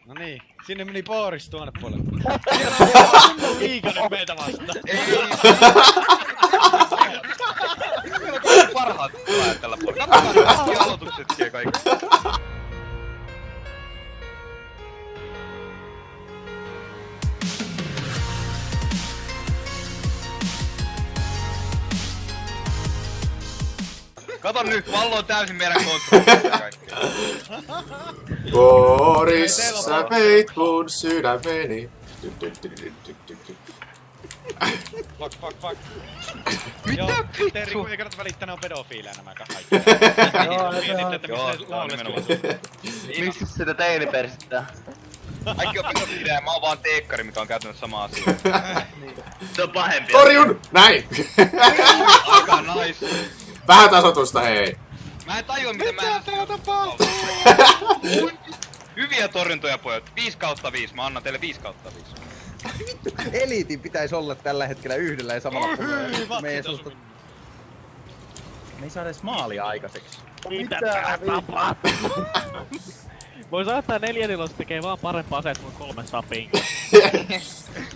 No niin, sinne meni Boris tuonne puolelle. Siellä on Liikanen meitä vastaan. Ei! Parhaat pelaajat tällä puolella. Katsotaan kaikki aloituksetkin ja kaikki. Kato nyt, pallo on täysin meidän kontrollissa ja kaikkea. Boris, sä veit mun sydämeni. Fuck. Joo, Terri, kun ei kannata välittää, ne on pedofiileja nämä kaikki. Mietitte, että missä laulettu. Miksi sitä teinipersettä? Kaikki on pedofiileja, mä oon vaan teekkari, mikä on käytännössä sama asia. Se on pahempi. Torjun! Näin! Aika nice. Vähän tasotusta, hei. Mä en tajua miten mä en hyviä torjuntoja pojat. 5/5. Mä annan teille 5/5. Eliitin pitäisi olla tällä hetkellä yhdellä ja samalla puolella. Me ei saada edes maalia aikaiseksi. Mitä tää tapahtuu? Vois ajattaa 4-4 tekee vaan parempaa se, että mun 3 saa pingaa.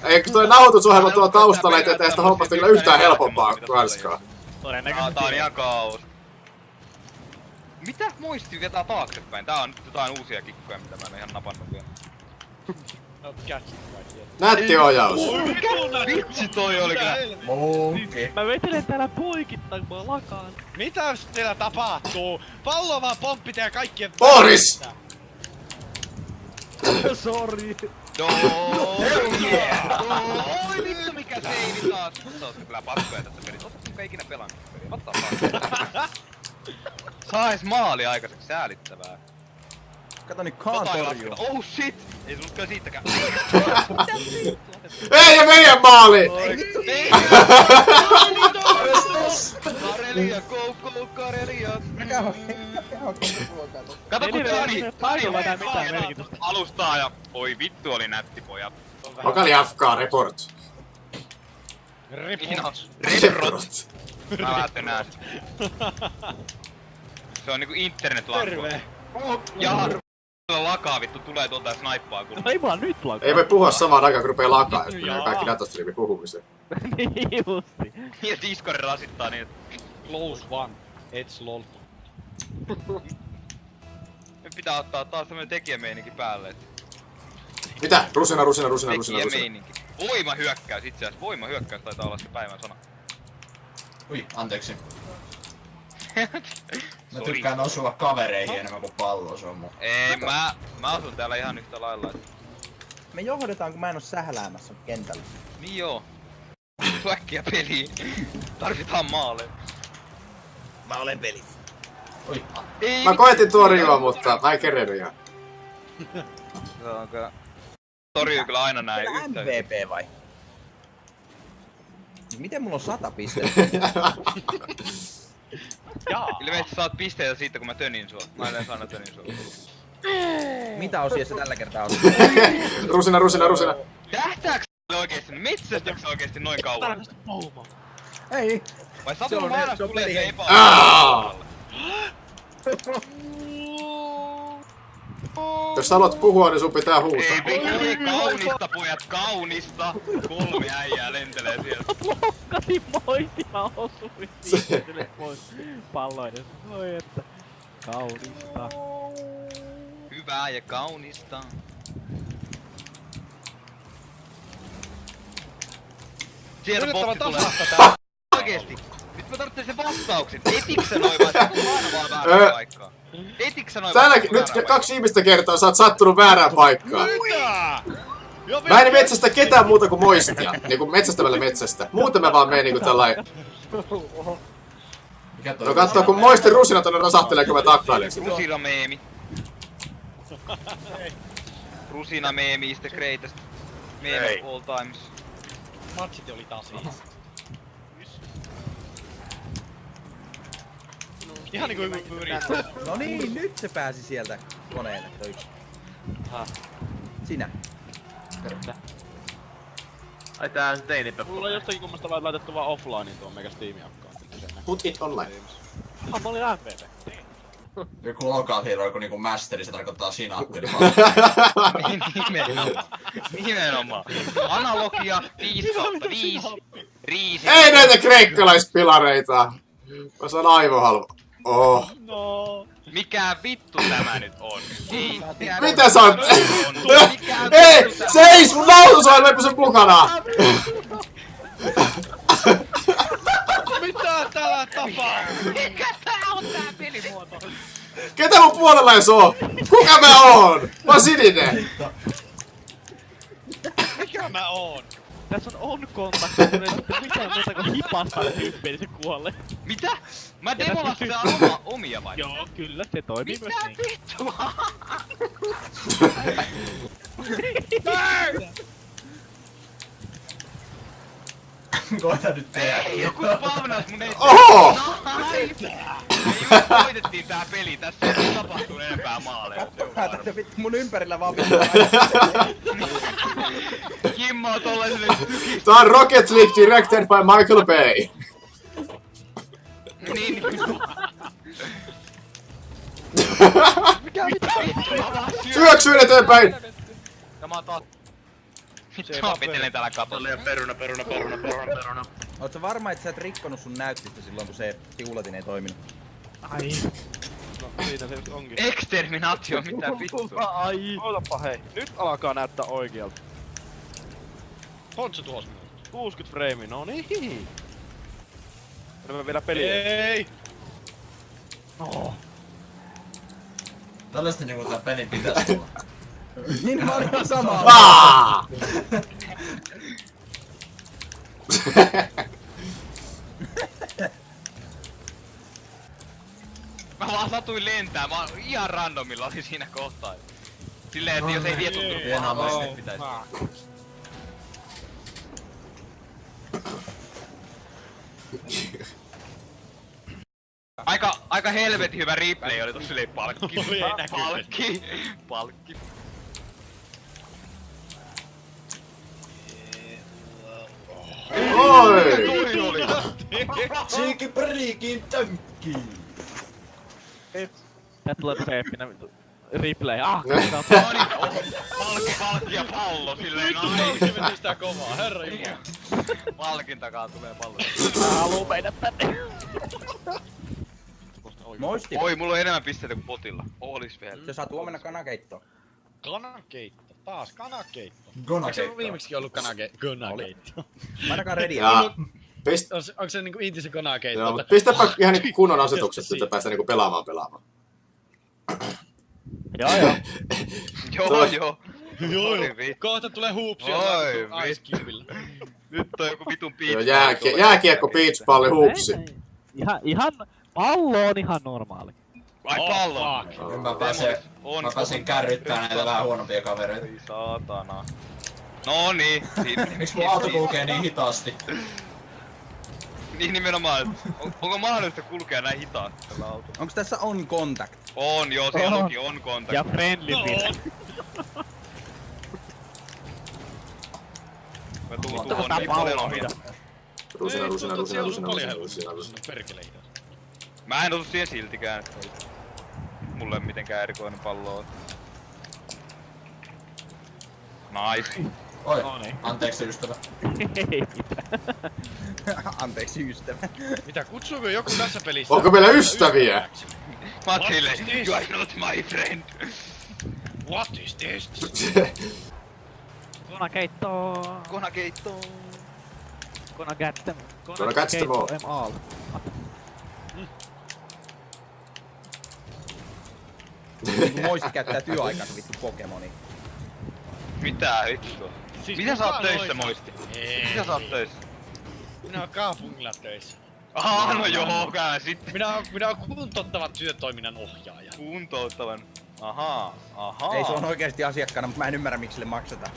Eikö toi nauhoitusohjelma tuolla taustalla, ettei tee sitä hommasta kyllä yhtään helpompaa kanskaa? Todennäköisesti. Tää on ihan kaos. Mitä muisti vetää taaksepäin? Tää on jotain uusia kikkoja, mitä mä en ihan napannut vielä. No, catch kaikki. Nätti ohjaus. Vitsi toi oli kyllä. Monke. Mä vetelen täällä poikittain, kun mä lakaan. Mitä teillä tapahtuu? Pallo vaan pomppite ja kaikkien... Boris! Sori. Oi vittu mikä seini taas. Sä oot kyllä pakkoja tässä pelissä. Ootko muka ikinä pelannut peliä? Vattaa vaan. Sais maali aikaiseksi, säälittävää. Kato nyt Kaan torjuu. Oh shit! Ei tullutkaan siitäkään. Ei ja meidän maali! Ei vittu. Ei! Karelia, go Karelia! Kato kun Taidolla ei mitään merkitystä. alustaa ja... Oi vittu oli nätti pojat. Lokali FK, report. Reprot. Mä lähtön nää sit. Se on niinku internet-lanko. Terve! Jaha, lakaa vittu tulee tuolta ja snaippaa kun... No ei vaan nyt lakaa. Ei voi puhua samaan aikaan, kun rupee lakaa, jos menee kaikki datastriimin puhumiseen. Niin justi. Ja Discord rasittaa niin, että... Close one. It's lol. Nyt pitää ottaa taas tämmönen tekijämeininki päälle, et... Mitä? Rusina. Tekijämeininki. Voimahyökkäys itse asiassa. Voimahyökkäys taitaa olla se päivän sana. Ui, anteeksi. Mä Sori. tykkään osua kavereihin enemmän kuin palloon, se on mun. Ei, mä asun täällä ihan yhtä lailla. Et... Me johdetaan, kun mä en oo sähläämässä kentällä. Niin joo. Äkkiä peliin. Tarvitaan maaleja. Mä olen pelissä. Ui, Ei, Mä koetin torjua, mutta mä en kerennyt ihan. torjuu kyllä aina näin Kyllä yhtä. MVP vai? Miten mulla on 100 pistettä? Jaa. Ilmeisesti saat pisteitä siitä kun mä tönin sua. Mä yleensä aina tönin sua. Mitä osia se tällä kertaa on? Rusina. Tähtääks sä oikeesti? Metsästäks sä oikeesti noin kauan? Tarkasta poumaa. Ei. Vai Se on- satun maanas se on tulee se peli- Aa! Jos haluat puhua, niin sun pitää huutaa. Ei vittu, kaunista pojat, kaunista! 3 äijää lentelee sieltä. Blokkasin moisti, mä osuin siitä pois palloiden. Oi että. Kaunista. Hyvää ja kaunista. Sieltä Yritettävä botti tulee. tasasta tää. Oikeesti. Nyt mä tarvitsen sen vastauksen. Etiksä noin vai sä tulet aina vaan väärään paikkaan? Etiksä noin vai Tänäkin, sä tulet nyt väärään 2 viimeistä kertaa sä oot sattunut väärään paikkaan. Mitä? Jo Mä en metsästä ketään muuta kuin moistia. Niinku metsästämällä metsästä. Muuten mä vaan menen niinku tällain... mikä toi? No kattoo kun moisten rusina tonne rasahtelee, kun mä taklailen sitä. Rusina meemi. Rusina meemi is the greatest meme of all times. Matchit oli taas siisti. Ihan niinku yrittää. No niin, nyt se pääsi sieltä koneelle. Toi. Sinä. Ai tää on se teinipä. Mulla on jostakin kummasta vaan laitettu vaan offlineen tuon meikä Steam-akkaan. Put it online. Ah, mä olin MVP. Joku local hero, kun niinku masteri, se tarkoittaa sinatteri. Nimenomaan. Analogia 5/5. Riisi. Ei näitä kreikkalaispilareita! Mä saan aivohalva. Oh. No. Mikä vittu tämä nyt on? Ei. Mitä sä oot? Ei! Seis! Mun nautusoilma ei pysy mukana! Mitä täällä tapahtuu? Mikä tää on tää pelimuoto? Ketä mun puolella ei oo? Kuka mä oon? Mä oon sininen! Mikä mä oon? Tässä on contact, kun ei sitten mitään muuta kuin hipastaa tyyppiä, niin se kuolee. Mitä? Mä Ja demolastaan omia vai? Joo, kyllä, se toimii myös Mitä niin. vittua? Koita nyt tehdä. Ei, joku pavnas mun eteen. Oho! Nice! Me just voitettiin tää peli, tässä ei tapahtu enempää maaleja. Tätä vittu mun ympärillä vaan vittu. Kimmo on tollaiselle tyki. Tää on Rocket League directed by Michael Bay. Niin. Syöksyin eteenpäin! Ja mä oon taas... Vittu mä pitelen täällä katolla. Peruna. Oot sä varma, että sä et rikkonut sun näyttistä silloin, kun se tiulatin ei toiminut? Ai. No siinä se just onkin. Exterminaatio, mitä vittua. Ai. Ootapa hei, nyt alkaa näyttää oikealta. Pontsu tuhos minut. 60 frame, no niin. Menemme vielä peliä. Ei! No. Tällaista niinku tää pelin pitäis olla. Niin mä olin ihan samaa. Aa! Mä vaan satuin lentää, mä ihan randomilla olin siinä kohtaa. Silleen, että jos ei vie tuntunut Hienoa pahalta, muistia. niin pitäis. Aika helvetin hyvä replay oli tossa silleen palkki. Oli ei näkynyt. Palkki. Oi! Toi oli. Cheeky priikin tönkki! Tää tulee se eeppinen replay. Palkki ja pallo silleen Se meni sitä kovaa, herra jumala. Palkin takaa tulee pallo. Mä haluu mennä tänne. Moisti. Oi, mulla on enemmän pisteitä kuin potilla. Olis vielä. Se saa huomenna kanakeittoa. Kanakeitto. Taas kanakeitto. Gonna Eikö se keittaa. viimeksikin ollut kanakeitto? Mä ainakaan redia. Ja Onko se niinku inti se kanakeitto? joo, mut pistäpä ihan niinku kunnon asetukset, että päästä niinku pelaamaan. Joo. Joo. Joo, Oi vittu. kohta tulee huupsia Oi Ice Cubella. Nyt on joku vitun Joo, piippi. jääkiekko, beachpalli, hupsi. Ihan pallo on ihan normaali. Ai pallo. Mä pääsin kärryttää näitä vähän huonompia kavereita. Ei saatana. No niin. Miks mun auto kulkee niin hitaasti? Niin nimenomaan. Onko mahdollista kulkea näin hitaasti tällä autolla? Onks tässä on contact? On joo, siellä luki on contact. Ja friendly fire. Mä tuun niin paljon omia. Rusina. Perkele hidas. Mä en osu siihen siltikään. Mulle ei mitenkään erikoinen pallo on. Nice. Oi, No niin. anteeksi ystävä. Ei mitään. Anteeksi ystävä. Mitä, kutsuuko joku tässä pelissä? Onko meillä ystäviä? Mä oon silleen, you are not my friend. What is this? Konakeitto. Konakeitto. Konakättä. Konakätstämo. MAL. Moisti käyttää työaikansa vittu Pokemoni. Mitä vittua? Siis Mitä sä oot kukaan töissä, noista- Moisti? Ei. Mitä sä oot töissä? Minä oon kaupungilla töissä. No joo, kää sit. Minä oon kuntouttavan työtoiminnan ohjaaja. Kuntouttavan. Ahaa. Ei se on oikeesti asiakkaana, mutta mä en ymmärrä miksi sille maksetaan.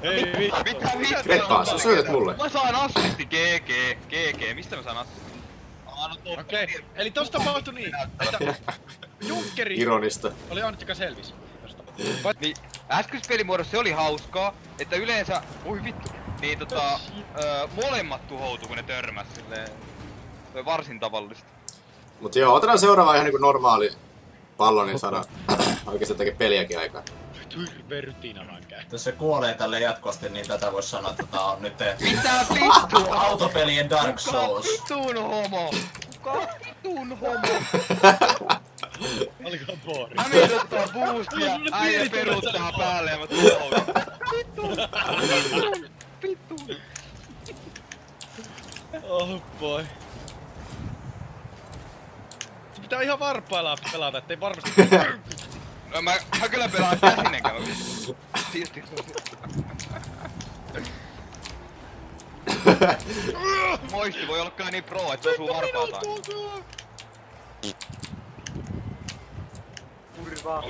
Ei vittu. Mitä Repaa, sä syötät mulle. Mä saan assisti, GG. Mistä mä saan assisti? Okei, eli tosta tapahtui niin, että Junkkeri Ironista. oli ainut, joka selvisi. Tosta. Niin, äskeisessä pelimuodossa se oli hauskaa, että yleensä, oi vittu, niin molemmat tuhoutuu kun ne törmäs silleen. Se on varsin tavallista. Mut joo, otetaan seuraava ihan niinku normaali pallo, niin saadaan oikeesti tekee peliäkin aikaa. Hirveä rytinä vaan käy. Jos se kuolee tälle jatkuvasti, niin tätä vois sanoa, että tää on nyt Mitä vittua? autopelien Dark Souls. Vittuun homo! Kuka vittuun homo? Oliko boori? Hämi ottaa boostia, äijä peruuttaa päälle ja mä tuohon. Vittuun. Oh boy. Se pitää ihan varpailla pelata, ettei varmasti... No mä kyllä pelaan käsinenkään. Silti. Moisti voi olla kyllä niin pro, että osuu varpaaltaan. Kurva.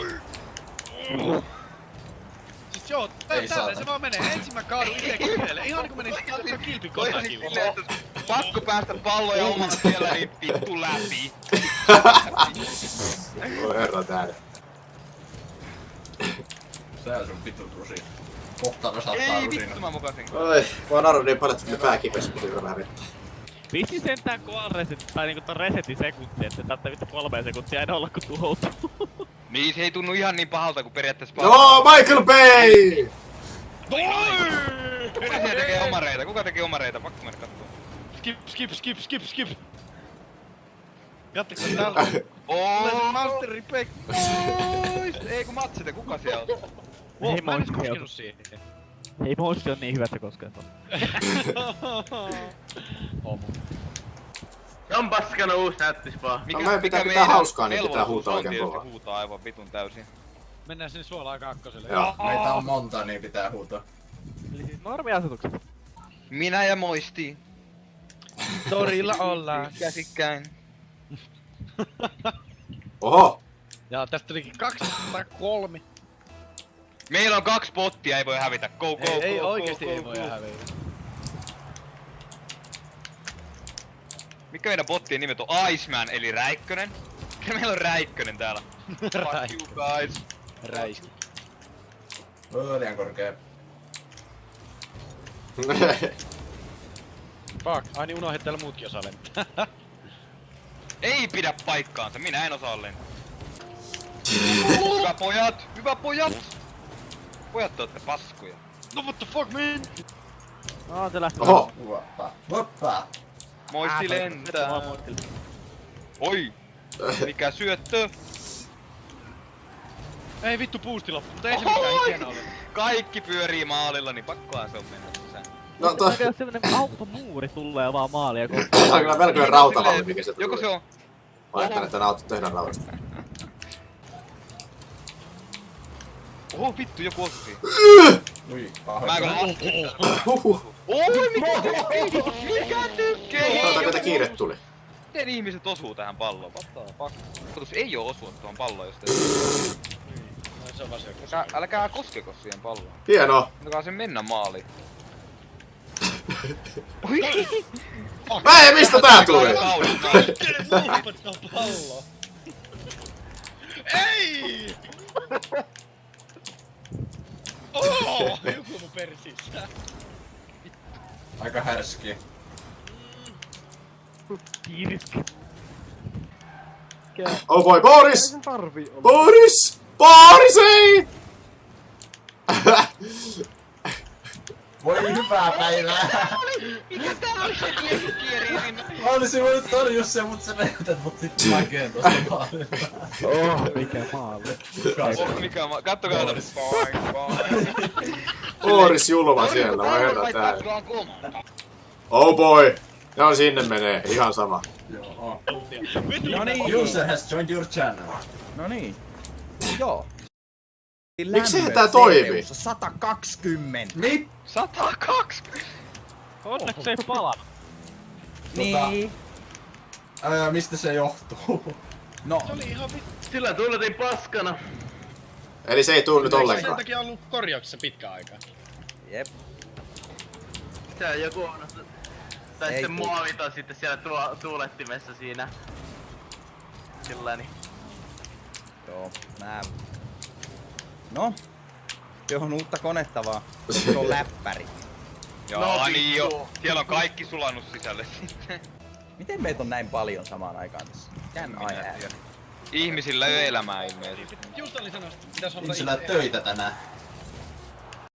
Siis joo, tälleen se vaan menee. Ensin mä kaadun itekin yhdelle. Ihan niinku menisit kilpin kotakivi. Pakko päästä palloja omalla siellä niin vittu läpi. Voi herra täällä. Se on sun vittu rusi. Kohta me saattaa Ei rusina. vittu mä mukasin. Oi, mä oon arvon niin paljon, että pää kipes, kun hyvä riittää. Vitsi sentään koal reset, tai niinku ton resetin sekunti, että täältä vittu 3 sekuntia aina olla kun tuhoutuu. Niin se ei tunnu ihan niin pahalta kuin periaatteessa Joo, Michael Bay! Kuka siellä tekee omareita? Kuka tekee omareita? Pakko mennä kattoo. Skip. Jattiko se täällä? Tulee se Masteri Pekka. Ei kun Matsite, kuka siellä on? Wow, Ei mä en edes Moissi koskenut siihen. Ei Moissi on niin hyvä, että se koskee tuon. Homo. On paskana uusi näyttis vaan. No meidän pitää hauskaa, niin pitää huutaa oikein velvollisuus on kovaa. tietysti huutaa aivan vitun täysin. Mennään sinne suolaan kakkoselle. Joo. Meitä on monta, niin pitää huutaa. Eli siis normiasetukset. Minä ja Moisti. Torilla ollaan. Käsikkäin. Oho! Ja tästä tulikin 203. Meillä on 2 bottia, ei voi hävitä. Go. Ei oikeesti ei voi hävitä. Mikä meidän bottien nimet on? Iceman eli Räikkönen. Mikä meillä on Räikkönen täällä? Fuck you guys. Räisky. Liian korkee. Fuck, ai niin unohdin, että täällä muutkin osaa lentää. Ei pidä paikkaansa, minä en osaa lentää. Hyvä pojat! Pojat te ootte paskoja. No what the fuck man? No se lähti. Oho! Hoppa! Moisti lentää. Oi! Mikä syöttö? Ei vittu boosti loppu, mutta ei se mitään hienoa ole. Kaikki pyörii maalilla, niin pakkohan se on mennä sisään. No toi... Jos semmonen automuuri tulee vaan maalia kohti. Tää on kyllä melkoinen rautavalli, mikä se Joko se tuli. on... Mä ajattelin, että nää autot tehdään raudasta. Oho vittu, joku osui siihen. Ui, Mä en pahoin. Huhhuh. Oi, mikä tykkää? Oota, mitä kiire tuli? Miten ihmiset osuu tähän palloon? What the fuck? Otus ei oo osua tuohon palloon, jos te... No, se on vaan se joku. Älkää koskeko siihen palloon. Hienoa! Antakaa sen mennä maaliin. Oi! Ei, mistä tää tuli? Kenen pallo? Ei! Oh, joku mun persissä. Aika härski. Kirsk. Oh boy, Boris! Sen tarvii olla. Boris! Boris ei! Voi hyvää päivää! Mikä tää oli se kierii sinne? Mä olisin voinut torjua sen, mut sä näytät mut sit makeen tosta maalilta. Mikä maali. Mikä maa? Kattokaa tätä. Boris julma siellä, vai herra tää. Oh boy! No sinne menee, ihan sama. Joo. No niin. User has joined your channel. No niin. Joo. Miksei tää toimi? 120. Mit? 120! Onneksi ei pala. Niin. Mistä se johtuu? No, Se oli ihan vittu. Sillä tulletin paskana. Eli se ei tuu nyt Sen ollenkaan. takia ollut korjauksessa pitkä aikaa. jep. Se on joku on. Tai Ei sitten tuu. muovit on sitten siellä tuulettimessa siinä. Silläni. Joo, nää. No. Johon uutta konetta vaan. Se on läppäri. Joo, No niin jo. vittu. Siellä on kaikki sulannut sisälle sitten. Miten meitä on näin paljon samaan aikaan tässä? Can I have? Ihmisillä ei ole elämää ilmeisesti. Just oli sanonut, pitäis olla Ihmisillä on töitä tänään.